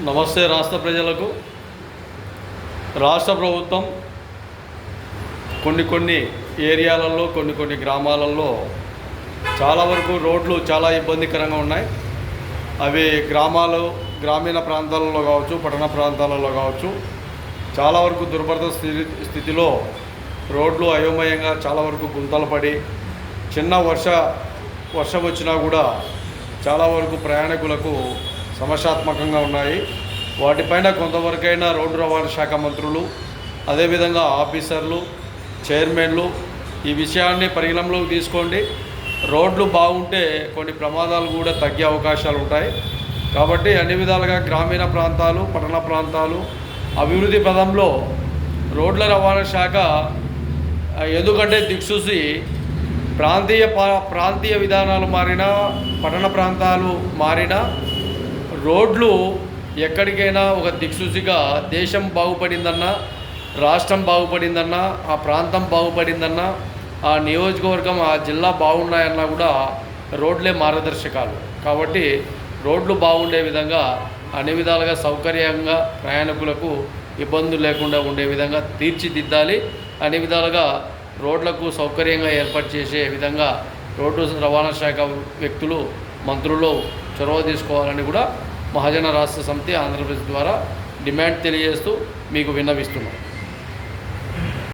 నమస్తే రాష్ట్ర ప్రజలకు. రాష్ట్ర ప్రభుత్వం కొన్ని ఏరియాలలో కొన్ని గ్రామాలలో చాలా వరకు రోడ్లు చాలా ఇబ్బందికరంగా ఉన్నాయి. అవి గ్రామీణ ప్రాంతాలలో కావచ్చు, పట్టణ ప్రాంతాలలో కావచ్చు, చాలా వరకు దుర్భర స్థితిలో రోడ్లు అయోమయంగా చాలా వరకు గుంతలు పడి చిన్న వర్షం వచ్చినా కూడా చాలా వరకు ప్రయాణికులకు సమస్యాత్మకంగా ఉన్నాయి. వాటిపైన కొంతవరకైనా రోడ్డు రవాణా శాఖ మంత్రులు, అదేవిధంగా ఆఫీసర్లు, చైర్మన్లు ఈ విషయాన్ని పరిగణనలోకి తీసుకోండి. రోడ్లు బాగుంటే కొన్ని ప్రమాదాలు కూడా తగ్గే అవకాశాలు ఉంటాయి. కాబట్టి అన్ని విధాలుగా గ్రామీణ ప్రాంతాలు, పట్టణ ప్రాంతాలు అభివృద్ధి పదంలో రోడ్ల రవాణా శాఖ ఎందుకంటే దిక్సూసి ప్రాంతీయ విధానాలు మారినా, పట్టణ ప్రాంతాలు మారినా రోడ్లు ఎక్కడికైనా ఒక దిక్సూచిగా దేశం బాగుపడిందన్నా, రాష్ట్రం బాగుపడిందన్నా, ఆ ప్రాంతం బాగుపడిందన్నా, ఆ నియోజకవర్గం, ఆ జిల్లా బాగున్నాయన్నా కూడా రోడ్లే మార్గదర్శకాలు. కాబట్టి రోడ్లు బాగుండే విధంగా అన్ని విధాలుగా సౌకర్యంగా ప్రయాణికులకు ఇబ్బందులు లేకుండా ఉండే విధంగా తీర్చిదిద్దాలి. అన్ని విధాలుగా రోడ్లకు సౌకర్యంగా ఏర్పాటు చేసే విధంగా రోడ్డు రవాణా శాఖ వ్యక్తులు, మంత్రులు చొరవ తీసుకోవాలని కూడా మహాజన రాష్ట్ర సమితి ఆంధ్రప్రదేశ్ ద్వారా డిమాండ్ తెలియజేస్తూ మీకు విన్నవిస్తున్నాం.